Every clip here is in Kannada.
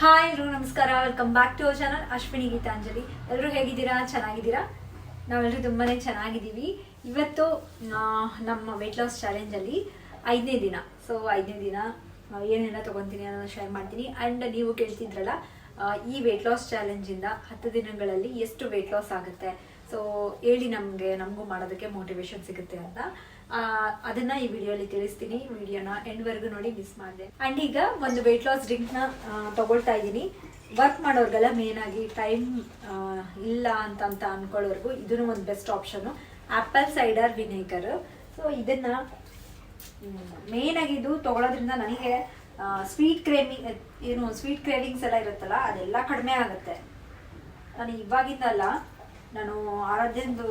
ಹಾಯ್ ಎಲ್ಲರೂ ನಮಸ್ಕಾರ, welcome back to our channel Ashwini Geetanjali. ಎಲ್ಲರೂ ಹೇಗಿದ್ದೀರಾ? ಚೆನ್ನಾಗಿದ್ದೀರಾ? ನಾವೆಲ್ಲರೂ ತುಂಬಾ ಚೆನ್ನಾಗಿದ್ದೀವಿ. ಇವತ್ತು ನಮ್ಮ ವೆಯ್ಟ್ ಲಾಸ್ ಚಾಲೆಂಜಲ್ಲಿ 5ನೇ ದಿನ. ಸೊ 5ನೇ ದಿನ ಏನೆಲ್ಲ ತೊಗೊತೀನಿ ಅನ್ನೋದನ್ನ ಶೇರ್ ಮಾಡ್ತೀನಿ. ಆ್ಯಂಡ್ ನೀವು ಕೇಳ್ತಿದ್ರಲ್ಲ, ಈ ವೆಯ್ಟ್ ಲಾಸ್ ಚಾಲೆಂಜಿಂದ 10 ದಿನಗಳಲ್ಲಿ ಎಷ್ಟು ವೆಯ್ಟ್ ಲಾಸ್ ಆಗುತ್ತೆ, ಸೊ ಹೇಳಿ ನಮಗೂ ಮಾಡೋದಕ್ಕೆ ಮೋಟಿವೇಶನ್ ಸಿಗುತ್ತೆ ಅಂತ. ಅದನ್ನ ಈ ವಿಡಿಯೋಲಿ ತಿಳಿಸ್ತೀನಿ. ವಿಡಿಯೋನ ಎಂಡ್ವರೆಗೂ ನೋಡಿ, ಮಿಸ್ ಮಾಡಿದೆ. ಆ್ಯಂಡ್ ಈಗ ಒಂದು ವೆಯ್ಟ್ ಲಾಸ್ ಡ್ರಿಂಕ್ನ ತಗೊಳ್ತಾ ಇದ್ದೀನಿ. ವರ್ಕ್ ಮಾಡೋರ್ಗೆಲ್ಲ ಮೇನ್ ಆಗಿ ಟೈಮ್ ಇಲ್ಲ ಅಂತ ಅನ್ಕೊಳ್ಳೋರ್ಗು ಇದನ್ನು ಒಂದು best option, apple cider vinegar. So ಇದನ್ನ ಮೇನ್ ಆಗಿ ಇದು ತಗೊಳ್ಳೋದ್ರಿಂದ ನನಗೆ ಸ್ವೀಟ್ ಕ್ರೇವಿಂಗ್ಸ್ ಎಲ್ಲ ಇರುತ್ತಲ್ಲ, ಅದೆಲ್ಲ ಕಡಿಮೆ ಆಗುತ್ತೆ. ನಾನು ಇವಾಗಿಂದಲ್ಲ, ನಾನು ಆರಾಧ್ಯಂದು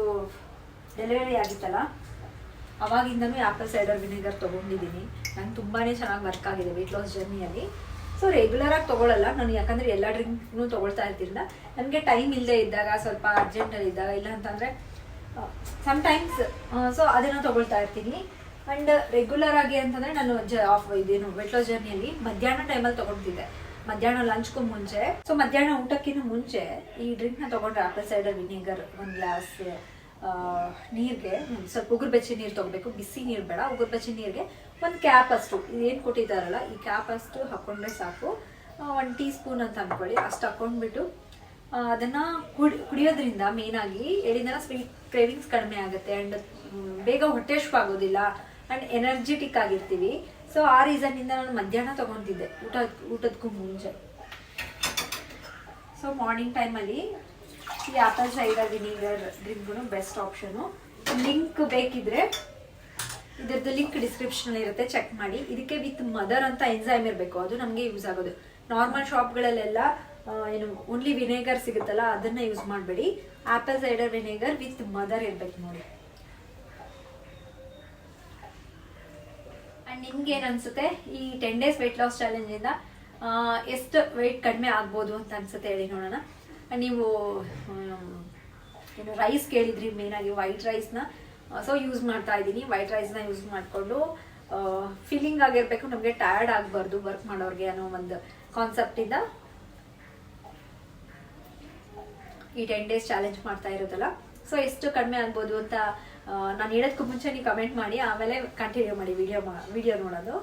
ಡೆಲಿವರಿ ಆಗಿತ್ತಲ್ಲ ಅವಾಗಿಂದನೂ ಆ್ಯಪಲ್ ಸೈಡರ್ ವಿನೆಗರ್ ತೊಗೊಂಡಿದ್ದೀನಿ. ನಂಗೆ ತುಂಬಾ ಚೆನ್ನಾಗಿ ವರ್ಕ್ ಆಗಿದೆ ವೆಯ್ಟ್ ಲಾಸ್ ಜರ್ನಿಯಲ್ಲಿ. ಸೊ ರೆಗ್ಯುಲರಾಗಿ ತೊಗೊಳ್ಳಲ್ಲ ನಾನು, ಯಾಕಂದರೆ ಎಲ್ಲ ಡ್ರಿಂಕ್ನೂ ತೊಗೊಳ್ತಾ ಇರ್ತಿರಲಿಲ್ಲ. ನನಗೆ ಟೈಮ್ ಇಲ್ಲದೆ ಇದ್ದಾಗ, ಸ್ವಲ್ಪ ಅರ್ಜೆಂಟಲ್ಲಿ ಇದ್ದಾಗ, ಇಲ್ಲ ಅಂತಂದರೆ ಸಮ್ಟೈಮ್ಸ್ ಸೊ ಅದನ್ನು ತೊಗೊಳ್ತಾ ಇರ್ತೀನಿ. ಆ್ಯಂಡ್ ರೆಗ್ಯುಲರ್ ಆಗಿ ಅಂತಂದರೆ ನಾನು ಇದೇನು ವೆಯ್ಟ್ ಲಾಸ್ ಜರ್ನಿಯಲ್ಲಿ ಮಧ್ಯಾಹ್ನ ಟೈಮಲ್ಲಿ ತೊಗೊಳ್ತಿದ್ದೆ, ಮಧ್ಯಾಹ್ನ ಲಂಚ್ಗೂ ಮುಂಚೆ. ಸೊ ಮಧ್ಯಾಹ್ನ ಊಟಕ್ಕಿಂತ ಮುಂಚೆ ಈ ಡ್ರಿಂಕ್ನ ತೊಗೊಂಡ್ರೆ ಆ್ಯಪಲ್ ಸೈಡರ್ ವಿನೆಗರ್ ಒಂದು ಗ್ಲಾಸ್ ನೀರಿಗೆ ಸ್ವಲ್ಪ ಉಗುರು ಬೆಚ್ಚಿ ನೀರು ತೊಗೋಬೇಕು, ಬಿಸಿ ನೀರು ಬೇಡ. ಉಗುರು ಬೆಚ್ಚಿ ನೀರಿಗೆ ಒಂದು ಕ್ಯಾಪ್ ಅಷ್ಟು, ಇದೇನು ಕೊಟ್ಟಿದ್ದಾರಲ್ಲ ಈ ಕ್ಯಾಪ್ ಅಷ್ಟು ಹಾಕ್ಕೊಂಡ್ರೆ ಸಾಕು. 1 ಟೀ ಸ್ಪೂನ್ ಅಂತ ಅಂದ್ಕೊಳ್ಳಿ, ಅಷ್ಟು ಹಾಕ್ಕೊಂಡ್ಬಿಟ್ಟು ಅದನ್ನು ಕುಡಿಯೋದ್ರಿಂದ ಮೇನಾಗಿ ಹೇಳಿದ ಸ್ವೀಟ್ ಕ್ರೇವಿಂಗ್ಸ್ ಕಡಿಮೆ ಆಗುತ್ತೆ. ಆ್ಯಂಡ್ ಬೇಗ ಹೊಟ್ಟೆ ಆಗೋದಿಲ್ಲ, ಆ್ಯಂಡ್ ಎನರ್ಜೆಟಿಕ್ ಆಗಿರ್ತೀವಿ. ಸೊ ಆ ರೀಸನ್ನಿಂದ ನಾನು ಮಧ್ಯಾಹ್ನ ತೊಗೊತಿದ್ದೆ ಊಟದಕ್ಕೂ ಮುಂಚೆ. ಸೊ ಮಾರ್ನಿಂಗ್ ಟೈಮಲ್ಲಿ ಈ ಆ್ಯಪಲ್ ಸೈಡರ್ ವಿನಿಗರ್ ಡ್ರಿಂಕ್ಗೂ ಬೆಸ್ಟ್ ಆಪ್ಷನು. ಲಿಂಕ್ ಬೇಕಿದ್ರೆ ಇದರದ್ದು ಲಿಂಕ್ ಡಿಸ್ಕ್ರಿಪ್ಷನಲ್ಲಿ ಇರುತ್ತೆ, ಚೆಕ್ ಮಾಡಿ. ಇದಕ್ಕೆ ವಿತ್ ಮದರ್ ಅಂತ ಎನ್ಸೈಮ್ ಇರಬೇಕು, ಅದು ನಮಗೆ ಯೂಸ್ ಆಗೋದು. ನಾರ್ಮಲ್ ಶಾಪ್ಗಳಲ್ಲೆಲ್ಲ ಏನು ಓನ್ಲಿ ವಿನೇಗರ್ ಸಿಗುತ್ತಲ್ಲ, ಅದನ್ನ ಯೂಸ್ ಮಾಡಬೇಡಿ. Apple cider vinegar with mother ಇರಬೇಕು ನೋಡಿ. ಆ್ಯಂಡ್ ನಿಮ್ಗೆ ಏನು ಅನ್ಸುತ್ತೆ ಈ 10 days ವೆಯ್ಟ್ ಲಾಸ್ ಚಾಲೆಂಜಿಂದ ಎಷ್ಟು ವೆಯ್ಟ್ ಕಡಿಮೆ ಆಗ್ಬೋದು ಅಂತ ಅನ್ಸುತ್ತೆ, ಹೇಳಿ ನೋಡೋಣ. ನೀವು ಏನು ರೈಸ್ ಕೇಳಿದ್ರಿ, ಮೇನಾಗಿ ವೈಟ್ ರೈಸ್ನ ಸೊ ಯೂಸ್ ಮಾಡ್ತಾ ಇದ್ದೀನಿ. ವೈಟ್ ರೈಸ್ನ ಯೂಸ್ ಮಾಡಿಕೊಂಡು ಫೀಲಿಂಗ್ ಆಗಿರಬೇಕು, ನಮಗೆ ಟಯರ್ಡ್ ಆಗಬಾರ್ದು ವರ್ಕ್ ಮಾಡೋರಿಗೆ ಅನ್ನೋ ಒಂದು ಕಾನ್ಸೆಪ್ಟಿಂದ ಈ 10 days ಚಾಲೆಂಜ್ ಮಾಡ್ತಾ ಇರೋದಲ್ಲ. ಸೊ ಎಷ್ಟು ಕಡಿಮೆ ಆಗ್ಬೋದು ಅಂತ ನಾನು ಹೇಳೋದಕ್ಕೂ ಮುಂಚೆ ನೀವು ಕಮೆಂಟ್ ಮಾಡಿ, ಆಮೇಲೆ ಕಂಟಿನ್ಯೂ ಮಾಡಿ ವಿಡಿಯೋ ನೋಡೋದು.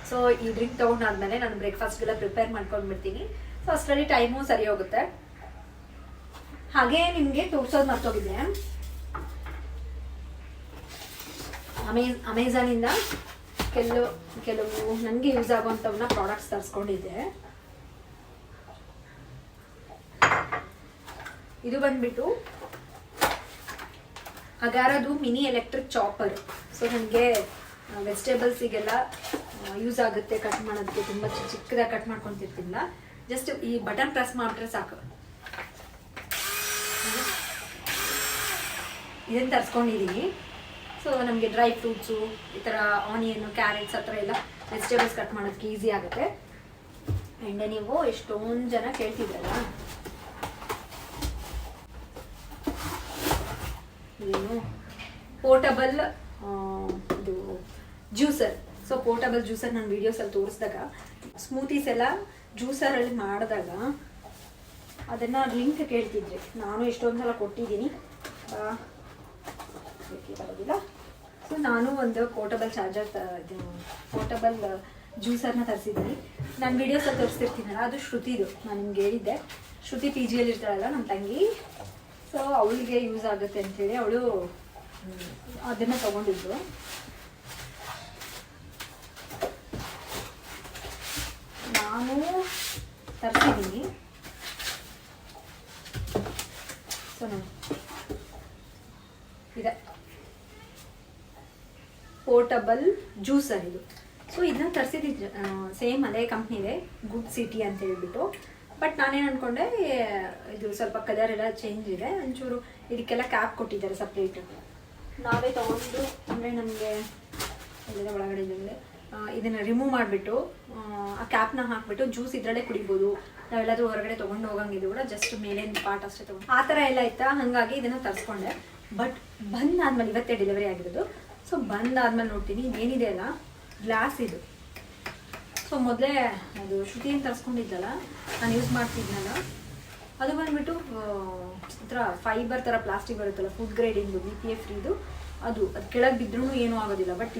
ಸೊ ಈ ಡ್ರಿಂಕ್ ತೊಗೊಂಡಾದ್ಮೇಲೆ ನಾನು ಬ್ರೇಕ್ಫಾಸ್ಟ್ಗೆಲ್ಲ ಪ್ರಿಪೇರ್ ಮಾಡ್ಕೊಂಡ್ಬಿಡ್ತೀನಿ. ಸೊ ಅಷ್ಟರಲ್ಲಿ ಟೈಮು ಸರಿ ಹೋಗುತ್ತೆ. ಹಾಗೆ ನಿಮಗೆ ತೋರಿಸೋದು ಮರ್ತೋಗಿದ್ದೆ, ಅಮೆಝಾನಿಂದ ಕೆಲವು ನನಗೆ ಯೂಸ್ ಆಗುವಂಥವನ್ನ ಪ್ರಾಡಕ್ಟ್ಸ್ ತರಿಸ್ಕೊಂಡಿದ್ದೆ. ಇದು ಬಂದ್ಬಿಟ್ಟು ಅಗಾರದು ಮಿನಿ ಎಲೆಕ್ಟ್ರಿಕ್ ಚಾಪರ್. ಸೊ ನನಗೆ ವೆಜಿಟೇಬಲ್ಸಿಗೆಲ್ಲ ಯೂಸ್ ಆಗುತ್ತೆ, ಕಟ್ ಮಾಡೋದಕ್ಕೆ. ತುಂಬ ಚಿಕ್ಕದಾಗಿ ಕಟ್ ಮಾಡ್ಕೊತಿರ್ತಿಲ್ಲ, ಜಸ್ಟ್ ಈ ಬಟನ್ ಪ್ರೆಸ್ ಮಾಡಿದ್ರೆ ಸಾಕು. ಇದನ್ನು ತರಿಸ್ಕೊಂಡಿದ್ದೀನಿ. ಸೊ ನಮಗೆ ಡ್ರೈ ಫ್ರೂಟ್ಸು, ಈ ಥರ ಆನಿಯನ್ನು, ಕ್ಯಾರೆಟ್ಸ್, ಆ ಥರ ಎಲ್ಲ ವೆಜಿಟೇಬಲ್ಸ್ ಕಟ್ ಮಾಡೋದಕ್ಕೆ ಈಸಿ ಆಗುತ್ತೆ. ಆ್ಯಂಡ್ ನೀವು ಎಷ್ಟೊಂದು ಜನ ಕೇಳ್ತಿದ್ರಲ್ಲ, ಇದೇನು ಪೋರ್ಟಬಲ್ ಇದು ಜ್ಯೂಸರ್. ಸೊ ಪೋರ್ಟಬಲ್ ಜ್ಯೂಸರ್ ನಾನು ವೀಡಿಯೋಸಲ್ಲಿ ತೋರಿಸಿದಾಗ, ಸ್ಮೂತೀಸ್ ಎಲ್ಲ ಜ್ಯೂಸರಲ್ಲಿ ಮಾಡಿದಾಗ ಅದನ್ನು ಲಿಂಕ್ ಕೇಳ್ತಿದ್ರಿ. ನಾನು ಎಷ್ಟೊಂದು ಸಲ ಕೊಟ್ಟಿದ್ದೀನಿ, ಬರೋದಿಲ್ಲ. ಸೊ ನಾನು ಒಂದು ಪೋರ್ಟಬಲ್ ಪೋರ್ಟಬಲ್ ಜ್ಯೂಸರ್ನ ತರಿಸಿದ್ದೀನಿ. ನಾನು ವೀಡಿಯೋಸಲ್ಲಿ ತೋರಿಸ್ತಿರ್ತೀನಲ್ಲ, ಅದು ಶ್ರುತಿದು. ನಾನು ನಿಮ್ಗೆ ಹೇಳಿದ್ದೆ, ಶ್ರುತಿ ಪಿ ಜಿಯಲ್ಲಿ ಇರ್ತಾಳಲ್ಲ ನಮ್ಮ ತಂಗಿ. ಸೊ ಅವಳಿಗೆ ಯೂಸ್ ಆಗುತ್ತೆ ಅಂಥೇಳಿ ಅವಳು ಅದನ್ನು ತೊಗೊಂಡಿದ್ದು. ನಾನು ತರಿಸಿದ್ದೀನಿ. ಸೊ ನೋಡಿ, ಇದೆ ಪೋರ್ಟಬಲ್ ಜ್ಯೂಸರ್ ಇದು. ಸೊ ಇದನ್ನ ತರಿಸಿದ್ದು ಸೇಮ್ ಅದೇ ಕಂಪ್ನಿದೆ, ಗುಡ್ ಸಿಟಿ ಅಂತ ಹೇಳ್ಬಿಟ್ಟು. ಬಟ್ ನಾನೇನು ಅಂದ್ಕೊಂಡೆ, ಇದು ಸ್ವಲ್ಪ ಕಲರ್ ಎಲ್ಲ ಚೇಂಜ್ ಇದೆ, ಒಂಚೂರು ಇದಕ್ಕೆಲ್ಲ ಕ್ಯಾಪ್ ಕೊಟ್ಟಿದ್ದಾರೆ ಸಪ್ರೇಟ್. ನಾವೇ ತೊಗೊಂಡು ಅಂದರೆ ನಮಗೆ ಒಳಗಡೆ ಇದನ್ನು ರಿಮೂವ್ ಮಾಡಿಬಿಟ್ಟು ಆ ಕ್ಯಾಪ್ನ ಹಾಕ್ಬಿಟ್ಟು ಜ್ಯೂಸ್ ಇದರಲ್ಲೇ ಕುಡಿಬೋದು. ನಾವೆಲ್ಲಾದ್ರೂ ಹೊರಗಡೆ ತೊಗೊಂಡು ಹೋಗಂಗಿದ್ದು ಕೂಡ ಜಸ್ಟ್ ಮೇಲಿನ ಪಾರ್ಟ್ ಅಷ್ಟೇ ತೊಗೊಂಡು ಆ ಥರ ಎಲ್ಲ ಇತ್ತಾ, ಹಾಗಾಗಿ ಇದನ್ನು ತರಿಸ್ಕೊಂಡೆ. ಬಟ್ ಬಂದಾದ್ಮೇಲೆ ಇವತ್ತೇ ಡೆಲಿವರಿ ಆಗಿರೋದು. ಸೊ ಬಂದಾದ್ಮೇಲೆ ನೋಡ್ತೀನಿ ಏನಿದೆ ಅಲ್ಲ ಗ್ಲಾಸ್ ಇದು. ಸೊ ಮೊದಲೇ ಅದು ಶ್ರುತಿಯನ್ನು ತರಿಸ್ಕೊಂಡಿದ್ದಲ್ಲ ನಾನು ಯೂಸ್ ಮಾಡ್ತಿದ್ನಲ್ಲ, ಅದು ಬಂದುಬಿಟ್ಟು ಒಂಥರ ಫೈಬರ್ ಥರ ಪ್ಲಾಸ್ಟಿಕ್ ಬರುತ್ತಲ್ಲ, ಫುಡ್ ಗ್ರೇಡಿಂದು BPA ಫ್ರೀದು, ಅದು ಕೆಳಗೆ ಬಿದ್ದರೂ ಏನೂ ಆಗೋದಿಲ್ಲ. ಬಟ್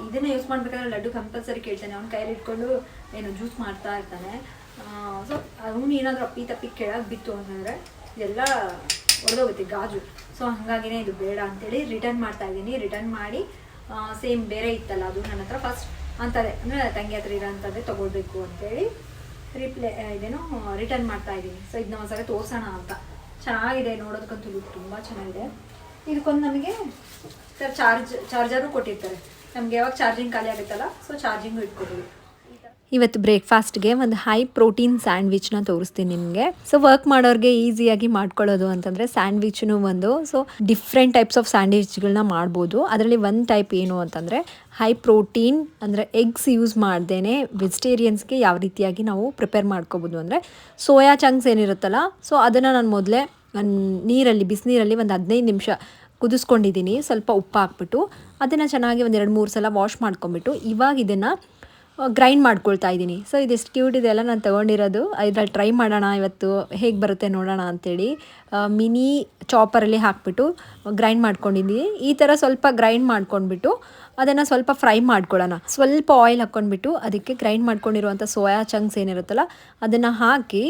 ಇದನ್ನೇ ಯೂಸ್ ಮಾಡಬೇಕಾದ್ರೆ ಲಡ್ಡು ಕಂಪಲ್ಸರಿ ಕೇಳ್ತಾನೆ, ಅವ್ನ ಕೈಯಲ್ಲಿ ಇಟ್ಕೊಂಡು ಏನು ಜ್ಯೂಸ್ ಮಾಡ್ತಾ ಇರ್ತಾನೆ. ಸೊ ಅವನು ಏನಾದರೂ ಅಪ್ಪಿ ತಪ್ಪಿ ಕೆಳಗೆ ಬಿತ್ತು ಅಂತಂದರೆ ಇದೆಲ್ಲ ಹೊಡೆದೋಗುತ್ತೆ ಗಾಜು. ಸೊ ಹಾಗಾಗಿನೇ ಇದು ಬೇಡ ಅಂತೇಳಿ ರಿಟರ್ನ್ ಮಾಡ್ತಾ ಇದ್ದೀನಿ. ರಿಟರ್ನ್ ಮಾಡಿ ಸೇಮ್ ಬೇರೆ ಇತ್ತಲ್ಲ ಅದು ನನ್ನ ಹತ್ರ ಫಸ್ಟ್ ಅಂತಾರೆ, ಅಂದರೆ ತಂಗಿ ಹತ್ರ ಇರೋಂಥದ್ದೇ ತೊಗೊಳ್ಬೇಕು ಅಂತೇಳಿ ಇದೇನೋ ರಿಟರ್ನ್ ಮಾಡ್ತಾ ಇದ್ದೀನಿ. ಸೊ ಇದನ್ನ ಒಂದ್ಸಲ ತೋರಿಸೋಣ ಅಂತ. ಚೆನ್ನಾಗಿದೆ ನೋಡೋದಕ್ಕಂತೂ ಲುಕ್ ತುಂಬ ಚೆನ್ನಾಗಿದೆ. ಇದಕ್ಕೊಂದು ನಮಗೆ ಚಾರ್ಜರು ಕೊಟ್ಟಿರ್ತಾರೆ, ನಮಗೆ ಯಾವಾಗ ಚಾರ್ಜಿಂಗ್ ಖಾಲಿ ಆಗುತ್ತಲ್ಲ ಸೊ ಚಾರ್ಜಿಂಗು ಇಟ್ಕೊಬೋದು. ಇವತ್ತು ಬ್ರೇಕ್ಫಾಸ್ಟ್ಗೆ ಒಂದು ಹೈ ಪ್ರೋಟೀನ್ ಸ್ಯಾಂಡ್ವಿಚ್ನ ತೋರಿಸ್ತೀನಿ ನಿಮಗೆ. ಸೊ ವರ್ಕ್ ಮಾಡೋರಿಗೆ ಈಸಿಯಾಗಿ ಮಾಡ್ಕೊಳ್ಳೋದು ಅಂತಂದರೆ ಸ್ಯಾಂಡ್ವಿಚ್ನು ಒಂದು. ಸೊ ಡಿಫ್ರೆಂಟ್ ಟೈಪ್ಸ್ ಆಫ್ ಸ್ಯಾಂಡ್ವಿಚ್ಗಳನ್ನ ಮಾಡ್ಬೋದು. ಅದರಲ್ಲಿ ಒಂದು ಟೈಪ್ ಏನು ಅಂತಂದರೆ ಹೈ ಪ್ರೋಟೀನ್, ಅಂದರೆ ಎಗ್ಸ್ ಯೂಸ್ ಮಾಡ್ದೇ ವೆಜಿಟೇರಿಯನ್ಸ್ಗೆ ಯಾವ ರೀತಿಯಾಗಿ ನಾವು ಪ್ರಿಪೇರ್ ಮಾಡ್ಕೋಬೋದು ಅಂದರೆ ಸೋಯಾ ಚಂಕ್ಸ್ ಏನಿರುತ್ತಲ್ಲ, ಸೊ ಅದನ್ನು ನಾನು ಮೊದಲೇ ನೀರಲ್ಲಿ ಬಿಸಿನೀರಲ್ಲಿ ಒಂದು 15 ನಿಮಿಷ ಕುದಿಸ್ಕೊಂಡಿದ್ದೀನಿ. ಸ್ವಲ್ಪ ಉಪ್ಪು ಹಾಕ್ಬಿಟ್ಟು ಅದನ್ನು ಚೆನ್ನಾಗಿ ಒಂದು 2-3 ಸಲ ವಾಶ್ ಮಾಡ್ಕೊಂಬಿಟ್ಟು ಇವಾಗ ಇದನ್ನು ಗ್ರೈಂಡ್ ಮಾಡ್ಕೊಳ್ತಾ ಇದ್ದೀನಿ. ಸೊ ಇದೆಷ್ಟು ಕ್ಯೂಟ್ ಇದೆಲ್ಲ ನಾನು ತೊಗೊಂಡಿರೋದು. ಇದ್ರಲ್ಲಿ ಟ್ರೈ ಮಾಡೋಣ ಇವತ್ತು ಹೇಗೆ ಬರುತ್ತೆ ನೋಡೋಣ ಅಂಥೇಳಿ ಮಿನಿ ಚಾಪರಲ್ಲಿ ಹಾಕ್ಬಿಟ್ಟು ಗ್ರೈಂಡ್ ಮಾಡ್ಕೊಂಡಿದ್ದೀನಿ. ಈ ಥರ ಸ್ವಲ್ಪ ಗ್ರೈಂಡ್ ಮಾಡ್ಕೊಂಡ್ಬಿಟ್ಟು ಅದನ್ನು ಸ್ವಲ್ಪ ಫ್ರೈ ಮಾಡ್ಕೊಳ್ಳೋಣ. ಸ್ವಲ್ಪ ಆಯಿಲ್ ಹಾಕ್ಕೊಂಡ್ಬಿಟ್ಟು ಅದಕ್ಕೆ ಗ್ರೈಂಡ್ ಮಾಡ್ಕೊಂಡಿರುವಂಥ ಸೋಯಾ ಚಂಕ್ಸ್ ಏನಿರುತ್ತಲ್ಲ ಅದನ್ನು ಹಾಕಿ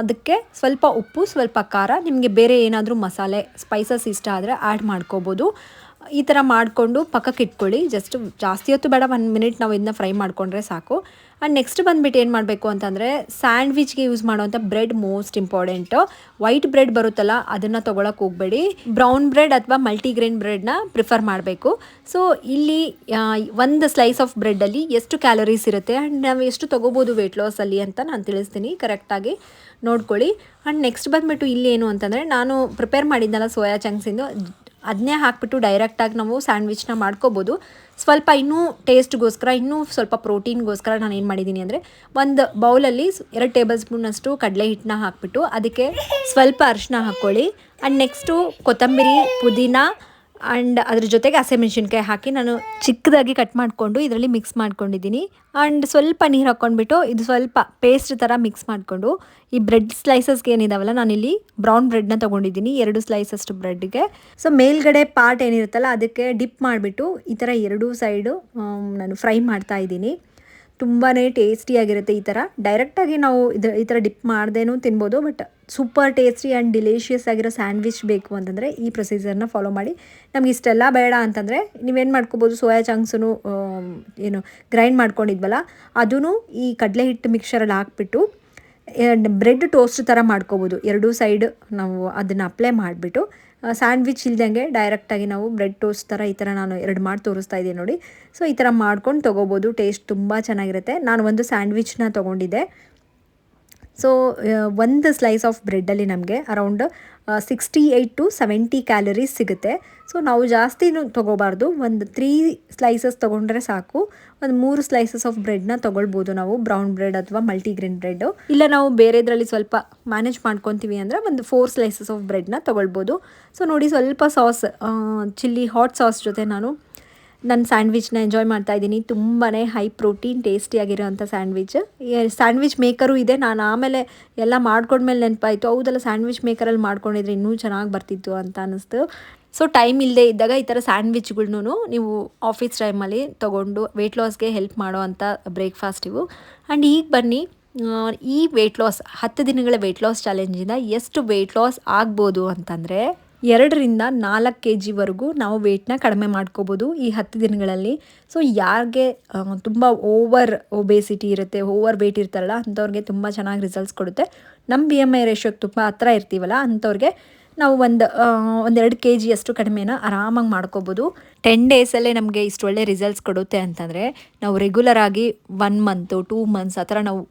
ಅದಕ್ಕೆ ಸ್ವಲ್ಪ ಉಪ್ಪು, ಸ್ವಲ್ಪ ಖಾರ, ನಿಮಗೆ ಬೇರೆ ಏನಾದರೂ ಮಸಾಲೆ ಸ್ಪೈಸಸ್ ಇಷ್ಟ ಆದರೆ ಆ್ಯಡ್ ಮಾಡ್ಕೋಬೋದು. ಈ ಥರ ಮಾಡಿಕೊಂಡು ಪಕ್ಕಕ್ಕೆ ಇಟ್ಕೊಳ್ಳಿ. ಜಾಸ್ತಿ ಹೊತ್ತು ಬೇಡ, 1 ಮಿನಿಟ್ ನಾವು ಇದನ್ನ ಫ್ರೈ ಮಾಡಿಕೊಂಡ್ರೆ ಸಾಕು. ಆ್ಯಂಡ್ ನೆಕ್ಸ್ಟ್ ಬಂದುಬಿಟ್ಟು ಏನು ಮಾಡಬೇಕು ಅಂತಂದರೆ ಸ್ಯಾಂಡ್ವಿಚ್ಗೆ ಯೂಸ್ ಮಾಡುವಂಥ bread most important. White bread ಬರುತ್ತಲ್ಲ ಅದನ್ನು ತೊಗೊಳಕ್ಕೆ ಹೋಗಬೇಡಿ, ಬ್ರೌನ್ ಬ್ರೆಡ್ ಅಥವಾ ಮಲ್ಟಿಗ್ರೇನ್ ಬ್ರೆಡ್ನ ಪ್ರಿಫರ್ ಮಾಡಬೇಕು. ಸೊ ಇಲ್ಲಿ ಒಂದು ಸ್ಲೈಸ್ ಆಫ್ ಬ್ರೆಡ್ಡಲ್ಲಿ ಎಷ್ಟು ಕ್ಯಾಲರೀಸ್ ಇರುತ್ತೆ ಆ್ಯಂಡ್ ನಾವು ಎಷ್ಟು ತೊಗೋಬೋದು ವೆಯ್ಟ್ ಲಾಸಲ್ಲಿ ಅಂತ ನಾನು ತಿಳಿಸ್ತೀನಿ, ಕರೆಕ್ಟಾಗಿ ನೋಡ್ಕೊಳ್ಳಿ. ಆ್ಯಂಡ್ ನೆಕ್ಸ್ಟ್ ಬಂದುಬಿಟ್ಟು ಇಲ್ಲಿ ಏನು ಅಂತಂದರೆ ನಾನು ಪ್ರಿಪೇರ್ ಮಾಡಿದ್ನಲ್ಲ ಸೋಯಾ ಚಂಕ್ಸಿಂದು, ಅದನ್ನೇ ಹಾಕ್ಬಿಟ್ಟು ಡೈರೆಕ್ಟಾಗಿ ನಾವು ಸ್ಯಾಂಡ್ವಿಚ್ನ ಮಾಡ್ಕೋಬೋದು. ಸ್ವಲ್ಪ ಇನ್ನೂ ಟೇಸ್ಟ್ಗೋಸ್ಕರ, ಇನ್ನೂ ಸ್ವಲ್ಪ ಪ್ರೋಟೀನ್ಗೋಸ್ಕರ ನಾನು ಏನು ಮಾಡಿದ್ದೀನಿ ಅಂದರೆ ಒಂದು ಬೌಲಲ್ಲಿ 2 ಟೇಬಲ್ ಸ್ಪೂನಷ್ಟು ಕಡಲೆ ಹಿಟ್ಟನ್ನ ಹಾಕ್ಬಿಟ್ಟು ಅದಕ್ಕೆ ಸ್ವಲ್ಪ ಅರಿಶಿನ ಹಾಕ್ಕೊಳ್ಳಿ. ಆ್ಯಂಡ್ ನೆಕ್ಸ್ಟು ಕೊತ್ತಂಬರಿ, ಪುದೀನ ಆ್ಯಂಡ್ ಅದ್ರ ಜೊತೆಗೆ ಹಸಿಮೆಣಸಿನ್ಕಾಯಿ ಹಾಕಿ ನಾನು ಚಿಕ್ಕದಾಗಿ ಕಟ್ ಮಾಡಿಕೊಂಡು ಇದರಲ್ಲಿ ಮಿಕ್ಸ್ ಮಾಡ್ಕೊಂಡಿದ್ದೀನಿ. ಆ್ಯಂಡ್ ಸ್ವಲ್ಪ ನೀರು ಹಾಕ್ಕೊಂಡ್ಬಿಟ್ಟು ಇದು ಸ್ವಲ್ಪ ಪೇಸ್ಟ್ ಥರ ಮಿಕ್ಸ್ ಮಾಡಿಕೊಂಡು ಈ ಬ್ರೆಡ್ ಸ್ಲೈಸಸ್ಗೆ ಏನಿದಾವಲ್ಲ, ನಾನಿಲ್ಲಿ ಬ್ರೌನ್ ಬ್ರೆಡ್ನ ತೊಗೊಂಡಿದ್ದೀನಿ 2 ಸ್ಲೈಸಷ್ಟು ಬ್ರೆಡ್ಗೆ. ಸೊ ಮೇಲ್ಗಡೆ ಪಾರ್ಟ್ ಏನಿರುತ್ತಲ್ಲ ಅದಕ್ಕೆ ಡಿಪ್ ಮಾಡಿಬಿಟ್ಟು ಈ ಥರ 2 ಸೈಡು ನಾನು ಫ್ರೈ ಮಾಡ್ತಾ ಇದ್ದೀನಿ. ತುಂಬಾ ಟೇಸ್ಟಿಯಾಗಿರುತ್ತೆ. ಈ ಥರ ಡೈರೆಕ್ಟಾಗಿ ನಾವು ಈ ಥರ ಡಿಪ್ ಮಾಡ್ದೇನೂ ತಿನ್ಬೋದು. But super tasty and delicious ಆಗಿರೋ ಸ್ಯಾಂಡ್ವಿಚ್ ಬೇಕು ಅಂತಂದರೆ ಈ ಪ್ರೊಸೀಜರ್ನ ಫಾಲೋ ಮಾಡಿ. ನಮ್ಗೆ ಇಷ್ಟೆಲ್ಲ ಬೇಡ ಅಂತಂದರೆ ನೀವೇನು ಮಾಡ್ಕೋಬೋದು, ಸೋಯಾ ಚಂಕ್ಸೂ ಏನು ಗ್ರೈಂಡ್ ಮಾಡ್ಕೊಂಡಿದ್ವಲ್ಲ ಅದೂ ಈ ಕಡಲೆ ಹಿಟ್ಟು ಮಿಕ್ಸರಲ್ಲಿ ಹಾಕ್ಬಿಟ್ಟು ಬ್ರೆಡ್ ಟೋಸ್ಟ್ ಥರ ಮಾಡ್ಕೋಬೋದು. 2 ಸೈಡ್ ನಾವು ಅದನ್ನು ಅಪ್ಲೈ ಮಾಡಿಬಿಟ್ಟು ಸ್ಯಾಂಡ್ವಿಚ್ ಇಲ್ದಂಗೆ ಡೈರೆಕ್ಟಾಗಿ ನಾವು ಬ್ರೆಡ್ ಟೋಸ್ಟ್ ಥರ ಈ ಥರ ನಾನು 2 ಮಾಡಿ ತೋರಿಸ್ತಾ ಇದ್ದೀನಿ ನೋಡಿ. ಸೊ ಈ ಥರ ಮಾಡ್ಕೊಂಡು ತೊಗೋಬೋದು. ಟೇಸ್ಟ್ ತುಂಬ ಚೆನ್ನಾಗಿರುತ್ತೆ. ನಾನು ಒಂದು ಸ್ಯಾಂಡ್ವಿಚ್ನ ತೊಗೊಂಡಿದ್ದೆ. ಸೊ ಒಂದು ಸ್ಲೈಸ್ ಆಫ್ ಬ್ರೆಡ್ಡಲ್ಲಿ ನಮಗೆ ಅರೌಂಡ್ 68 to 70 ಕ್ಯಾಲರೀಸ್ ಸಿಗುತ್ತೆ. ಸೊ ನಾವು ಜಾಸ್ತಿನೂ ತೊಗೋಬಾರ್ದು, ಒಂದು 3 ಸ್ಲೈಸಸ್ ತೊಗೊಂಡ್ರೆ ಸಾಕು. ಒಂದು 3 ಸ್ಲೈಸಸ್ ಆಫ್ ಬ್ರೆಡ್ನ ತೊಗೊಳ್ಬೋದು ನಾವು, ಬ್ರೌನ್ ಬ್ರೆಡ್ ಅಥವಾ ಮಲ್ಟಿಗ್ರೇನ್ ಬ್ರೆಡ್ಡು. ಇಲ್ಲ ನಾವು ಬೇರೆದ್ರಲ್ಲಿ ಸ್ವಲ್ಪ ಮ್ಯಾನೇಜ್ ಮಾಡ್ಕೊತೀವಿ ಅಂದರೆ ಒಂದು 4 ಸ್ಲೈಸಸ್ ಆಫ್ ಬ್ರೆಡ್ನ ತೊಗೊಳ್ಬೋದು. ಸೊ ನೋಡಿ, ಸ್ವಲ್ಪ ಸಾಸ್, ಚಿಲ್ಲಿ ಹಾಟ್ ಸಾಸ್ ಜೊತೆ ನಾನು ನನ್ನ ಸ್ಯಾಂಡ್ವಿಚ್ನ ಎಂಜಾಯ್ ಮಾಡ್ತಾಯಿದ್ದೀನಿ. ತುಂಬಾ ಹೈ ಪ್ರೋಟೀನ್ ಟೇಸ್ಟಿಯಾಗಿರೋವಂಥ ಸ್ಯಾಂಡ್ವಿಚ್ ಮೇಕರು ಇದೆ. ನಾನು ಆಮೇಲೆ ಎಲ್ಲ ಮಾಡ್ಕೊಂಡ್ಮೇಲೆ ನೆನಪಾಯಿತು, ಹೌದಲ್ಲ ಸ್ಯಾಂಡ್ವಿಚ್ ಮೇಕರಲ್ಲಿ ಮಾಡ್ಕೊಂಡಿದ್ರೆ ಇನ್ನೂ ಚೆನ್ನಾಗಿ ಬರ್ತಿತ್ತು ಅಂತ ಅನ್ನಿಸ್ತು. ಸೊ ಟೈಮ್ ಇಲ್ಲದೆ ಇದ್ದಾಗ ಈ ಥರ ಸ್ಯಾಂಡ್ವಿಚ್ಗಳ್ನೂ ನೀವು ಆಫೀಸ್ ಟೈಮಲ್ಲಿ ತೊಗೊಂಡು ವೆಯ್ಟ್ ಲಾಸ್ಗೆ ಹೆಲ್ಪ್ ಮಾಡೋ ಅಂಥ ಬ್ರೇಕ್ಫಾಸ್ಟ್ ಇವು. ಆ್ಯಂಡ್ ಈಗ ಬನ್ನಿ, ಈ ವೆಯ್ಟ್ ಲಾಸ್ 10 ದಿನಗಳ ವೆಯ್ಟ್ ಲಾಸ್ ಚಾಲೆಂಜಿಂದ ಎಷ್ಟು ವೆಯ್ಟ್ ಲಾಸ್ ಆಗ್ಬೋದು ಅಂತಂದರೆ 2 ರಿಂದ 4 kgವರೆಗೂ ನಾವು ವೆಯ್ಟ್ನ ಕಡಿಮೆ ಮಾಡ್ಕೋಬೋದು ಈ 10 ದಿನಗಳಲ್ಲಿ. ಸೊ ಯಾರಿಗೆ ತುಂಬ ಓವರ್ ಒಬೇಸಿಟಿ ಇರುತ್ತೆ, ಓವರ್ ವೆಯ್ಟ್ ಇರ್ತಾರಲ್ಲ ಅಂಥವ್ರಿಗೆ ತುಂಬ ಚೆನ್ನಾಗಿ ರಿಸಲ್ಟ್ಸ್ ಕೊಡುತ್ತೆ. ನಮ್ಮ BMI ರೇಷಿಯೋಗೆ ತುಂಬ ಹತ್ರ ಇರ್ತೀವಲ್ಲ ಅಂಥವ್ರಿಗೆ ನಾವು ಒಂದು 2 kg ಅಷ್ಟು ಕಡಿಮೆನ ಆರಾಮಾಗಿ ಮಾಡ್ಕೋಬೋದು. 10 ಡೇಸಲ್ಲೇ ನಮಗೆ ಇಷ್ಟು ಒಳ್ಳೆ ರಿಸಲ್ಟ್ಸ್ ಕೊಡುತ್ತೆ ಅಂತಂದರೆ ನಾವು ರೆಗ್ಯುಲರಾಗಿ 1 ಮಂತು 2 ಮಂತ್ಸ್ ಆ ಥರ ನಾವು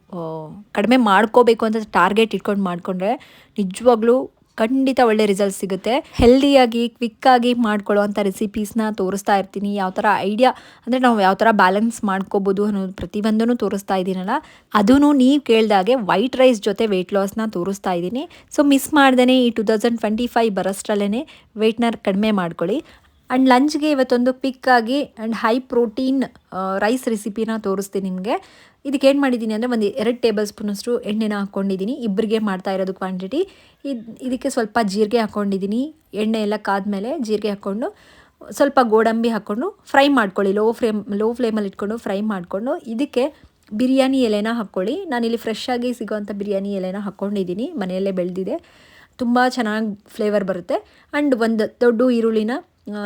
ಕಡಿಮೆ ಮಾಡ್ಕೋಬೇಕು ಅಂತ ಟಾರ್ಗೆಟ್ ಇಟ್ಕೊಂಡು ಮಾಡಿಕೊಂಡ್ರೆ ನಿಜವಾಗ್ಲೂ ಖಂಡಿತ ಒಳ್ಳೆ ರಿಸಲ್ಟ್ ಸಿಗುತ್ತೆ. ಹೆಲ್ದಿಯಾಗಿ ಕ್ವಿಕ್ಕಾಗಿ ಮಾಡ್ಕೊಳ್ಳೋವಂಥ ರೆಸಿಪೀಸ್ನ ತೋರಿಸ್ತಾ ಇರ್ತೀನಿ. ಯಾವ ಥರ ಐಡಿಯಾ ಅಂದರೆ ನಾವು ಯಾವ ಥರ ಬ್ಯಾಲೆನ್ಸ್ ಮಾಡ್ಕೋಬೋದು ಅನ್ನೋದು ಪ್ರತಿಯೊಂದನ್ನು ತೋರಿಸ್ತಾ ಇದ್ದೀನಲ್ಲ, ಅದೂ ನೀವು ಕೇಳಿದಾಗೆ ವೈಟ್ ರೈಸ್ ಜೊತೆ ವೆಯ್ಟ್ ಲಾಸ್ನ ತೋರಿಸ್ತಾ ಇದ್ದೀನಿ. ಸೊ ಮಿಸ್ ಮಾಡ್ದೇ ಈ 2025 ಬರೋಷ್ಟರಲ್ಲೇ ವೆಯ್ಟ್ನ ಕಡಿಮೆ ಮಾಡ್ಕೊಳ್ಳಿ. ಆ್ಯಂಡ್ ಲಂಚ್ಗೆ ಇವತ್ತೊಂದು ಕ್ವಿಕ್ಕಾಗಿ ಆ್ಯಂಡ್ ಹೈ ಪ್ರೋಟೀನ್ ರೈಸ್ ರೆಸಿಪಿನ ತೋರಿಸ್ತೀನಿ ನಿಮಗೆ. ಇದಕ್ಕೆ ಏನು ಮಾಡಿದ್ದೀನಿ ಅಂದರೆ ಒಂದು 2 ಟೇಬಲ್ ಸ್ಪೂನಷ್ಟು ಎಣ್ಣೆನ ಹಾಕ್ಕೊಂಡಿದ್ದೀನಿ. ಇಬ್ಬರಿಗೆ ಮಾಡ್ತಾ ಇರೋದು ಕ್ವಾಂಟಿಟಿ. ಇದಕ್ಕೆ ಸ್ವಲ್ಪ ಜೀರಿಗೆ ಹಾಕ್ಕೊಂಡಿದ್ದೀನಿ. ಎಣ್ಣೆ ಎಲ್ಲ ಕಾದ್ಮೇಲೆ ಜೀರಿಗೆ ಹಾಕ್ಕೊಂಡು ಸ್ವಲ್ಪ ಗೋಡಂಬಿ ಹಾಕ್ಕೊಂಡು ಫ್ರೈ ಮಾಡ್ಕೊಳ್ಳಿ. ಲೋ ಫ್ಲೇಮಲ್ಲಿ ಇಟ್ಕೊಂಡು ಫ್ರೈ ಮಾಡಿಕೊಂಡು ಇದಕ್ಕೆ ಬಿರಿಯಾನಿ ಎಲೆನ ಹಾಕ್ಕೊಳ್ಳಿ. ನಾನಿಲ್ಲಿ ಫ್ರೆಶ್ ಆಗಿ ಸಿಗೋವಂಥ ಬಿರಿಯಾನಿ ಎಲೆನ ಹಾಕ್ಕೊಂಡಿದ್ದೀನಿ, ಮನೆಯಲ್ಲೇ ಬೆಳೆದಿದೆ. ತುಂಬ ಚೆನ್ನಾಗಿ ಫ್ಲೇವರ್ ಬರುತ್ತೆ. ಆ್ಯಂಡ್ ಒಂದು ದೊಡ್ಡ ಈರುಳ್ಳಿನ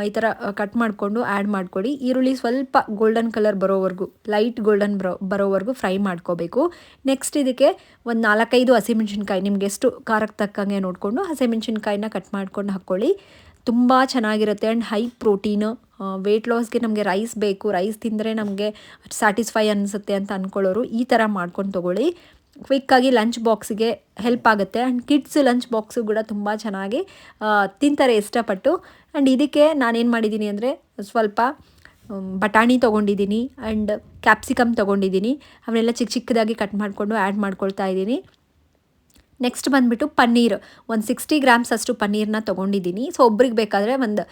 ಈ ಥರ ಕಟ್ ಮಾಡಿಕೊಂಡು ಆ್ಯಡ್ ಮಾಡ್ಕೊಳ್ಳಿ. ಈರುಳ್ಳಿ ಸ್ವಲ್ಪ ಗೋಲ್ಡನ್ ಕಲರ್ ಬರೋವರೆಗೂ, ಲೈಟ್ ಗೋಲ್ಡನ್ ಬರೋವರೆಗೂ ಫ್ರೈ ಮಾಡ್ಕೋಬೇಕು. ನೆಕ್ಸ್ಟ್ ಇದಕ್ಕೆ ಒಂದು 4-5 ಹಸಿಮೆಣ್ಸಿನ್ಕಾಯಿ, ನಿಮ್ಗೆ ಎಷ್ಟು ಖಾರಕ್ಕೆ ತಕ್ಕಂಗೆ ನೋಡಿಕೊಂಡು ಹಸಿಮೆಣ್ಸಿನ್ಕಾಯಿನ ಕಟ್ ಮಾಡ್ಕೊಂಡು ಹಾಕ್ಕೊಳ್ಳಿ. ತುಂಬ ಚೆನ್ನಾಗಿರುತ್ತೆ ಆ್ಯಂಡ್ ಹೈ ಪ್ರೋಟೀನು. ವೆಯ್ಟ್ ಲಾಸ್ಗೆ ನಮಗೆ ರೈಸ್ ಬೇಕು, ರೈಸ್ ತಿಂದರೆ ನಮಗೆ ಸ್ಯಾಟಿಸ್ಫೈ ಅನಿಸುತ್ತೆ ಅಂತ ಅಂದ್ಕೊಳ್ಳೋರು ಈ ಥರ ಮಾಡ್ಕೊಂಡು ತೊಗೊಳ್ಳಿ. ಕ್ವಿಕ್ಕಾಗಿ ಲಂಚ್ ಬಾಕ್ಸಿಗೆ ಹೆಲ್ಪ್ ಆಗುತ್ತೆ. ಆ್ಯಂಡ್ ಕಿಡ್ಸ್ ಲಂಚ್ ಬಾಕ್ಸು ಕೂಡ ತುಂಬ ಚೆನ್ನಾಗಿ ತಿಂತಾರೆ ಇಷ್ಟಪಟ್ಟು. ಆ್ಯಂಡ್ ಇದಕ್ಕೆ ನಾನೇನು ಮಾಡಿದ್ದೀನಿ ಅಂದರೆ ಸ್ವಲ್ಪ ಬಟಾಣಿ ತೊಗೊಂಡಿದ್ದೀನಿ ಆ್ಯಂಡ್ ಕ್ಯಾಪ್ಸಿಕಮ್ ತೊಗೊಂಡಿದ್ದೀನಿ. ಅವನ್ನೆಲ್ಲ ಚಿಕ್ಕದಾಗಿ ಕಟ್ ಮಾಡಿಕೊಂಡು ಆ್ಯಡ್ ಮಾಡ್ಕೊಳ್ತಾ ಇದ್ದೀನಿ. ನೆಕ್ಸ್ಟ್ ಬಂದುಬಿಟ್ಟು ಪನ್ನೀರ್, ಒಂದು 60 ಗ್ರಾಮ್ಸ್ ಅಷ್ಟು ಪನ್ನೀರನ್ನ ತೊಗೊಂಡಿದ್ದೀನಿ. ಸೊ ಒಬ್ರಿಗೆ ಬೇಕಾದರೆ ಒಂದು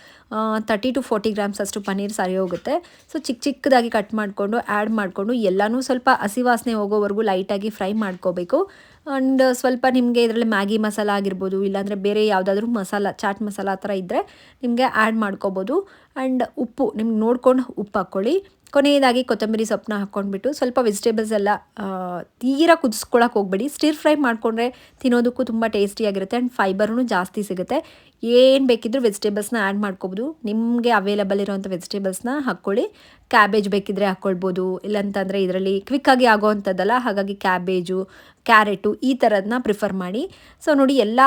30 to 40 ಗ್ರಾಮ್ಸ್ ಅಷ್ಟು ಪನ್ನೀರ್ ಸರಿ ಹೋಗುತ್ತೆ. ಸೊ ಚಿಕ್ಕದಾಗಿ ಕಟ್ ಮಾಡಿಕೊಂಡು ಆ್ಯಡ್ ಮಾಡಿಕೊಂಡು ಎಲ್ಲನೂ ಸ್ವಲ್ಪ ಹಸಿ ವಾಸನೆ ಹೋಗೋವರೆಗೂ ಲೈಟಾಗಿ ಫ್ರೈ ಮಾಡ್ಕೋಬೇಕು. ಆ್ಯಂಡ್ ಸ್ವಲ್ಪ ನಿಮಗೆ ಇದರಲ್ಲಿ ಮ್ಯಾಗಿ ಮಸಾಲ ಆಗಿರ್ಬೋದು, ಇಲ್ಲಾಂದರೆ ಬೇರೆ ಯಾವುದಾದ್ರೂ ಮಸಾಲ, ಚಾಟ್ ಮಸಾಲ ಆ ಥರ ಇದ್ದರೆ ನಿಮಗೆ ಆ್ಯಡ್ ಮಾಡ್ಕೋಬೋದು. ಆ್ಯಂಡ್ ಉಪ್ಪು ನಿಮ್ಗೆ ನೋಡ್ಕೊಂಡು ಉಪ್ಪು ಹಾಕ್ಕೊಳ್ಳಿ. ಕೊನೆಯದಾಗಿ ಕೊತ್ತಂಬರಿ ಸೊಪ್ಪನ್ನ ಹಾಕ್ಕೊಂಡ್ಬಿಟ್ಟು ಸ್ವಲ್ಪ ವೆಜಿಟೇಬಲ್ಸ್ ಎಲ್ಲ ತೀರಾ ಕುದಿಸ್ಕೊಳಕ್ಕೆ ಹೋಗ್ಬೇಡಿ. ಸ್ಟಿರ್ ಫ್ರೈ ಮಾಡಿಕೊಂಡ್ರೆ ತಿನ್ನೋದಕ್ಕೂ ತುಂಬ ಟೇಸ್ಟಿಯಾಗಿರುತ್ತೆ ಆ್ಯಂಡ್ ಫೈಬರ್ನು ಜಾಸ್ತಿ ಸಿಗುತ್ತೆ. ಏನು ಬೇಕಿದ್ದರೂ ವೆಜಿಟೇಬಲ್ಸ್ನ ಆ್ಯಡ್ ಮಾಡ್ಕೋಬೋದು. ನಿಮಗೆ ಅವೈಲಬಲ್ ಇರೋವಂಥ ವೆಜಿಟೇಬಲ್ಸ್ನ ಹಾಕ್ಕೊಳ್ಳಿ. ಕ್ಯಾಬೇಜ್ ಬೇಕಿದ್ದರೆ ಹಾಕ್ಕೊಳ್ಬೋದು, ಇಲ್ಲಾಂತಂದರೆ ಇದರಲ್ಲಿ ಕ್ವಿಕ್ಕಾಗಿ ಆಗೋವಂಥದ್ದಲ್ಲ, ಹಾಗಾಗಿ ಕ್ಯಾಬೇಜು, ಕ್ಯಾರೆಟು ಈ ಥರದನ್ನ ಪ್ರಿಫರ್ ಮಾಡಿ. ಸೊ ನೋಡಿ, ಎಲ್ಲ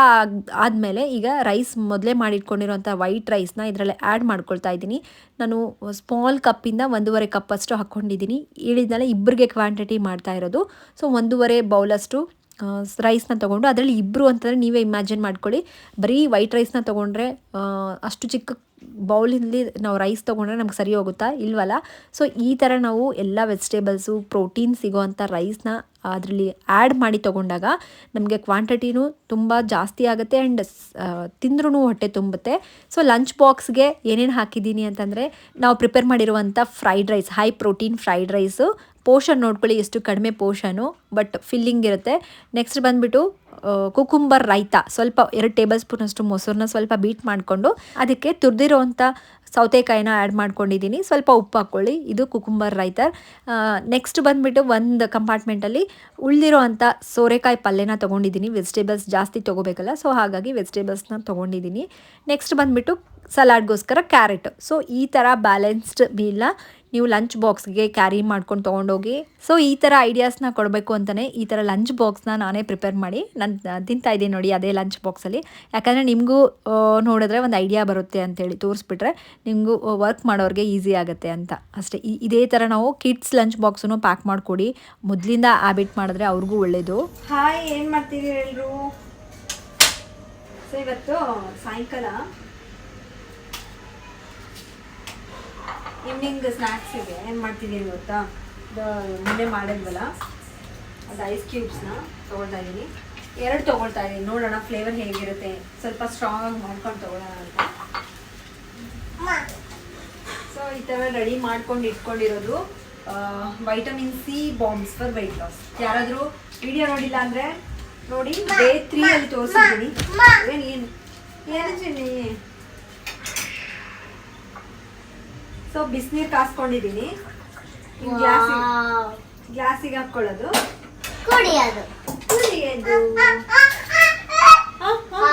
ಆದಮೇಲೆ ಈಗ ರೈಸ್ ಮೊದಲೇ ಮಾಡಿಟ್ಕೊಂಡಿರೋಂಥ ವೈಟ್ ರೈಸ್ನ ಇದರಲ್ಲಿ ಆ್ಯಡ್ ಮಾಡ್ಕೊಳ್ತಾ ಇದ್ದೀನಿ. ನಾನು ಸ್ಮಾಲ್ ಕಪ್ಪಿಂದ 1.5 ಕಪ್ಪಷ್ಟು ಹಾಕ್ಕೊಂಡಿದ್ದೀನಿ. ಹೇಳಿದ್ನಲ್ಲ, ಇಬ್ಬರಿಗೆ ಕ್ವಾಂಟಿಟಿ ಮಾಡ್ತಾ ಇರೋದು. ಸೊ 1.5 ಬೌಲಷ್ಟು ರೈಸ್ನ ತೊಗೊಂಡು, ಅದರಲ್ಲಿ ಇಬ್ಬರು ಅಂತಂದರೆ ನೀವೇ ಇಮ್ಯಾಜಿನ್ ಮಾಡ್ಕೊಳ್ಳಿ. ಬರೀ ವೈಟ್ ರೈಸ್ನ ತೊಗೊಂಡ್ರೆ ಅಷ್ಟು ಚಿಕ್ಕ ಬೌಲಿನಲ್ಲಿ ನಾವು ರೈಸ್ ತೊಗೊಂಡ್ರೆ ನಮ್ಗೆ ಸರಿ ಹೋಗುತ್ತಾ ಇಲ್ವಲ್ಲ. ಸೊ ಈ ಥರ ನಾವು ಎಲ್ಲ ವೆಜಿಟೇಬಲ್ಸು, ಪ್ರೋಟೀನ್ ಸಿಗೋವಂಥ ರೈಸ್ನ ಅದರಲ್ಲಿ ಆ್ಯಡ್ ಮಾಡಿ ತೊಗೊಂಡಾಗ ನಮಗೆ ಕ್ವಾಂಟಿಟಿನೂ ತುಂಬ ಜಾಸ್ತಿ ಆಗುತ್ತೆ ಆ್ಯಂಡ್ ತಿಂದ್ರೂ ಹೊಟ್ಟೆ ತುಂಬುತ್ತೆ. ಸೊ ಲಂಚ್ ಬಾಕ್ಸ್ಗೆ ಏನೇನು ಹಾಕಿದ್ದೀನಿ ಅಂತಂದರೆ, ನಾವು ಪ್ರಿಪೇರ್ ಮಾಡಿರುವಂಥ fried rice, high protein fried rice. Portion ನೋಡ್ಕೊಳ್ಳಿ, ಎಷ್ಟು ಕಡಿಮೆ ಪೋರ್ಷನು, ಬಟ್ ಫಿಲ್ಲಿಂಗ್ ಇರುತ್ತೆ. ನೆಕ್ಸ್ಟ್ ಬಂದುಬಿಟ್ಟು ಕುಕುಂಬರ್ ರೈತ, ಸ್ವಲ್ಪ 2 ಟೇಬಲ್ ಸ್ಪೂನಷ್ಟು ಮೊಸರನ್ನ ಸ್ವಲ್ಪ ಬೀಟ್ ಮಾಡಿಕೊಂಡು ಅದಕ್ಕೆ ತುರಿದಿರೋವಂಥ ಸೌತೆಕಾಯಿನ ಆ್ಯಡ್ ಮಾಡ್ಕೊಂಡಿದ್ದೀನಿ. ಸ್ವಲ್ಪ ಉಪ್ಪು ಹಾಕ್ಕೊಳ್ಳಿ. ಇದು ಕುಕುಂಬರ್ ರೈತ. ನೆಕ್ಸ್ಟ್ ಬಂದುಬಿಟ್ಟು ಒಂದು ಕಂಪಾರ್ಟ್ಮೆಂಟಲ್ಲಿ ಉಳಿದಿರೋ ಅಂಥ ಸೋರೆಕಾಯಿ ಪಲ್ಯನ ತೊಗೊಂಡಿದ್ದೀನಿ. ವೆಜಿಟೇಬಲ್ಸ್ ಜಾಸ್ತಿ ತೊಗೋಬೇಕಲ್ಲ, ಸೊ ಹಾಗಾಗಿ ವೆಜಿಟೇಬಲ್ಸ್ನ ತೊಗೊಂಡಿದ್ದೀನಿ. ನೆಕ್ಸ್ಟ್ ಬಂದುಬಿಟ್ಟು ಸಲಾಡ್ಗೋಸ್ಕರ ಕ್ಯಾರೆಟ್. ಸೊ ಈ ಥರ ಬ್ಯಾಲೆನ್ಸ್ಡ್ ಮೀಲ್ನ ನೀವು ಲಂಚ್ ಬಾಕ್ಸ್ಗೆ ಕ್ಯಾರಿ ಮಾಡ್ಕೊಂಡು ತೊಗೊಂಡೋಗಿ. ಸೊ ಈ ಥರ ಐಡಿಯಾಸ್ನ ಕೊಡಬೇಕು ಅಂತಲೇ ಈ ಥರ ಲಂಚ್ ಬಾಕ್ಸ್ನ ನಾನೇ ಪ್ರಿಪೇರ್ ಮಾಡಿ ನಾನು ತಿಂತಾ ಇದ್ದೀನಿ ನೋಡಿ, ಅದೇ ಲಂಚ್ ಬಾಕ್ಸಲ್ಲಿ. ಯಾಕಂದರೆ ನಿಮಗೂ ನೋಡಿದ್ರೆ ಒಂದು ಐಡಿಯಾ ಬರುತ್ತೆ ಅಂತೇಳಿ ತೋರಿಸ್ಬಿಟ್ರೆ ನಿಮಗೂ ವರ್ಕ್ ಮಾಡೋರಿಗೆ ಈಸಿ ಆಗುತ್ತೆ ಅಂತ ಅಷ್ಟೇ. ಇದೇ ಥರ ನಾವು ಕಿಡ್ಸ್ ಲಂಚ್ ಬಾಕ್ಸನ್ನು ಪ್ಯಾಕ್ ಮಾಡಿಕೊಡಿ. ಮೊದಲಿಂದ ಹ್ಯಾಬಿಟ್ ಮಾಡಿದ್ರೆ ಅವ್ರಿಗೂ ಒಳ್ಳೆಯದು. ಹಾಯ್, ಏನು ಮಾಡ್ತಿದ್ದೀರಿ ಎಲ್ಲರೂ? ಸೊ ಇವತ್ತು ಸಾಯಂಕಾಲ ಈವ್ನಿಂಗ್ ಸ್ನ್ಯಾಕ್ಸಿಗೆ ಏನು ಮಾಡ್ತಿದ್ದೀನಿ ಗೊತ್ತಾ? ಮೊನ್ನೆ ಮಾಡಿದ್ವಲ್ಲ, ಅದು ಐಸ್ ಕ್ಯೂಬ್ಸ್ನ ತೊಗೊಳ್ತಾ ಇದ್ದೀನಿ. 2 ತೊಗೊಳ್ತಾ ಇದ್ದೀನಿ. ನೋಡೋಣ ಫ್ಲೇವರ್ ಹೇಗಿರುತ್ತೆ, ಸ್ವಲ್ಪ ಸ್ಟ್ರಾಂಗ್ ಮಾಡ್ಕೊಂಡು ತೊಗೊಳ್ಳೋಣ ಅಂತ. ಸೊ ಈ ಥರ ರೆಡಿ ಮಾಡ್ಕೊಂಡು ಇಟ್ಕೊಂಡಿರೋದು vitamin C bombs for weight loss. ಯಾರಾದರೂ ವಿಡಿಯೋ ನೋಡಿಲ್ಲ ಅಂದರೆ ನೋಡಿ, ಡೇ 3 ಅಲ್ಲಿ ತೋರಿಸಿದ್ದೀನಿ. ಏನು ಚಿನ್ನಿ? ಸೊ ಬಿಸಿನೀರು ಕಾಸ್ಕೊಂಡಿದ್ದೀನಿ. ಗ್ಲಾಸಿಗೆ ಹಾಕ್ಕೊಳ್ಳೋದು, ಕುಡಿಯೋದು.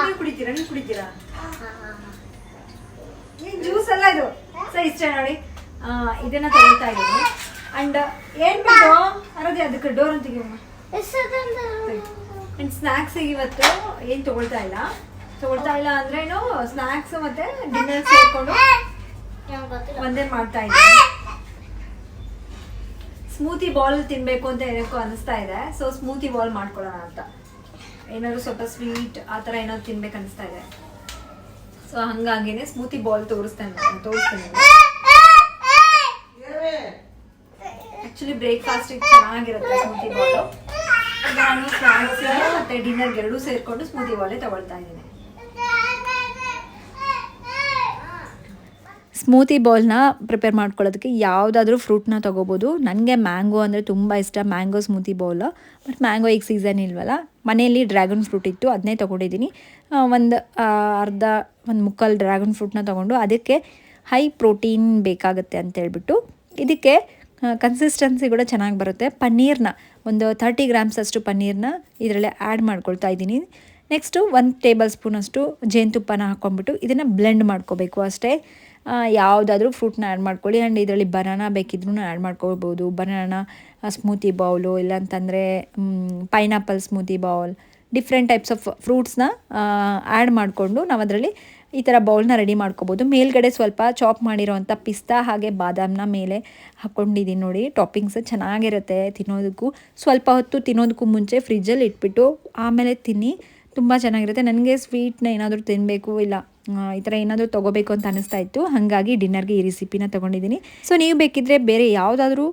ನೀವು ಕುಡಿತೀರಾ? ಜ್ಯೂಸ್ ಅಲ್ಲ ಇದು. ಸೊ ಇಷ್ಟ ನೋಡಿ, ಇದನ್ನ ತಗೊಳ್ತಾ ಇದ್ದೀನಿ. ಅಂಡ್ ಏನ್ ಬೇಕು ಅರದೇ ಅದಕ್ಕೆ ಡೋರ್ ಅಂತ ಅಂಡ್ ಸ್ನ್ಯಾಕ್ಸಿಗೆ ಇವತ್ತು ಏನು ತಗೊಳ್ತಾ ಇಲ್ಲ ಅಂದ್ರೇನು, ಸ್ನ್ಯಾಕ್ಸ್ ಮತ್ತೆ ಡಿನ್ನರ್ ಸೇರ್ಕೊಂಡು ಒಂದೇ ಮಾಡ್ತಾ ಇದ್ದೀನಿ. ಸ್ಮೂತಿ ಬಾಲ್ ತಿನ್ಬೇಕು ಅಂತ ಏನಕ್ಕೋ ಅನಿಸ್ತಾ ಇದೆ. ಸೊ ಸ್ಮೂತಿ ಬಾಲ್ ಮಾಡ್ಕೊಳ್ಳೋಣ ಅಂತ, ಏನಾದ್ರು ಸ್ವಲ್ಪ ಸ್ವೀಟ್ ಆ ಥರ ಏನಾದ್ರು ತಿನ್ಬೇಕು ಅನಿಸ್ತಾ ಇದೆ. ಸೊ ಹಂಗಾಗಿನೇ ಸ್ಮೂತಿ ಬಾಲ್ ತೋರಿಸ್ತೀನಿ. ಆಕ್ಚುಲಿ ಬ್ರೇಕ್ಫಾಸ್ಟಿಗೆ ಚೆನ್ನಾಗಿರುತ್ತೆ ಸ್ಮೂತಿ ಬಾಲು. ನಾನು ಸ್ನ್ಯಾಕ್ಸ್ ಮತ್ತೆ ಡಿನ್ನರ್ಗೆ 2 ಸೇರಿಕೊಂಡು ಸ್ಮೂತಿ ಬಾಲೇ ತಗೊಳ್ತಾ ಇದ್ದೀನಿ. ಸ್ಮೂತಿ ಬೌಲ್ನ ಪ್ರಿಪೇರ್ ಮಾಡ್ಕೊಳ್ಳೋದಕ್ಕೆ ಯಾವುದಾದ್ರೂ ಫ್ರೂಟ್ನ ತೊಗೋಬೋದು. ನನಗೆ ಮ್ಯಾಂಗೋ ಅಂದರೆ ತುಂಬ ಇಷ್ಟ, mango smoothie bowl. But mango ಈಗ ಸೀಸನ್ ಇಲ್ವಲ್ಲ, ಮನೆಯಲ್ಲಿ ಡ್ರ್ಯಾಗನ್ ಫ್ರೂಟ್ ಇತ್ತು, ಅದನ್ನೇ ತೊಗೊಂಡಿದ್ದೀನಿ. ಒಂದು ಮುಕ್ಕಾಲು ಡ್ರ್ಯಾಗನ್ ಫ್ರೂಟ್ನ ತೊಗೊಂಡು ಅದಕ್ಕೆ ಹೈ ಪ್ರೋಟೀನ್ ಬೇಕಾಗುತ್ತೆ ಅಂತೇಳ್ಬಿಟ್ಟು ಇದಕ್ಕೆ ಕನ್ಸಿಸ್ಟೆನ್ಸಿ ಕೂಡ ಚೆನ್ನಾಗಿ ಬರುತ್ತೆ. ಪನ್ನೀರ್ನ ಒಂದು 30 ಗ್ರಾಮ್ಸ್ ಅಷ್ಟು ಪನ್ನೀರ್ನ ಇದರಲ್ಲೇ ಆ್ಯಡ್ ಮಾಡ್ಕೊಳ್ತಾ ಇದ್ದೀನಿ. ನೆಕ್ಸ್ಟು 1 ಟೇಬಲ್ ಸ್ಪೂನಷ್ಟು ಜೇನುತುಪ್ಪನ ಹಾಕ್ಕೊಂಡ್ಬಿಟ್ಟು ಇದನ್ನು ಬ್ಲೆಂಡ್ ಮಾಡ್ಕೋಬೇಕು ಅಷ್ಟೇ. ಯಾವುದಾದ್ರೂ ಫ್ರೂಟ್ನ ಆ್ಯಡ್ ಮಾಡ್ಕೊಳ್ಳಿ. ಆ್ಯಂಡ್ ಇದರಲ್ಲಿ ಬನಾನಾ ಬೇಕಿದ್ರೂ ಆ್ಯಡ್ ಮಾಡ್ಕೊಳ್ಬೋದು. ಬನಾನಾ ಸ್ಮೂತಿ ಬೌಲು, ಇಲ್ಲಾಂತಂದರೆ pineapple smoothie bowl, different types of ಫ್ರೂಟ್ಸ್ನ ಆ್ಯಡ್ ಮಾಡಿಕೊಂಡು ನಾವು ಅದರಲ್ಲಿ ಈ ಥರ ಬೌಲ್ನ ರೆಡಿ ಮಾಡ್ಕೋಬೋದು. ಮೇಲ್ಗಡೆ ಸ್ವಲ್ಪ ಚಾಪ್ ಮಾಡಿರೋವಂಥ ಪಿಸ್ತಾ ಹಾಗೆ ಬಾದಾಮನ್ನ ಮೇಲೆ ಹಾಕ್ಕೊಂಡಿದ್ದೀನಿ ನೋಡಿ. ಟಾಪಿಂಗ್ಸ್ ಚೆನ್ನಾಗಿರುತ್ತೆ ತಿನ್ನೋದಕ್ಕೂ. ಸ್ವಲ್ಪ ಹೊತ್ತು ತಿನ್ನೋದಕ್ಕೂ ಮುಂಚೆ ಫ್ರಿಜ್ಜಲ್ಲಿ ಇಟ್ಬಿಟ್ಟು ಆಮೇಲೆ ತಿನ್ನಿ, ತುಂಬ ಚೆನ್ನಾಗಿರುತ್ತೆ. ನನಗೆ ಸ್ವೀಟ್ನ ಏನಾದರೂ ತಿನ್ನಬೇಕು, ಇಲ್ಲ ಈ ಥರ ಏನಾದರೂ ತೊಗೋಬೇಕು ಅಂತ ಅನ್ನಿಸ್ತಾ ಇತ್ತು. ಹಾಗಾಗಿ ಡಿನ್ನರ್ಗೆ ಈ ರೆಸಿಪಿನ ತೊಗೊಂಡಿದ್ದೀನಿ. ಸೊ ನೀವು ಬೇಕಿದ್ದರೆ ಬೇರೆ ಯಾವುದಾದ್ರೂ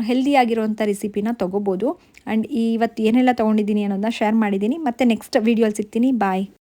ಹೆಲ್ದಿ ಆಗಿರೋವಂಥ ರೆಸಿಪಿನ ತೊಗೋಬೋದು. ಆ್ಯಂಡ್ ಇವತ್ತು ಏನೆಲ್ಲ ತೊಗೊಂಡಿದ್ದೀನಿ ಅನ್ನೋದನ್ನ ಶೇರ್ ಮಾಡಿದ್ದೀನಿ. ಮತ್ತೆ ನೆಕ್ಸ್ಟ್ ವೀಡಿಯೋಲಿ ಸಿಗ್ತೀನಿ. ಬಾಯ್.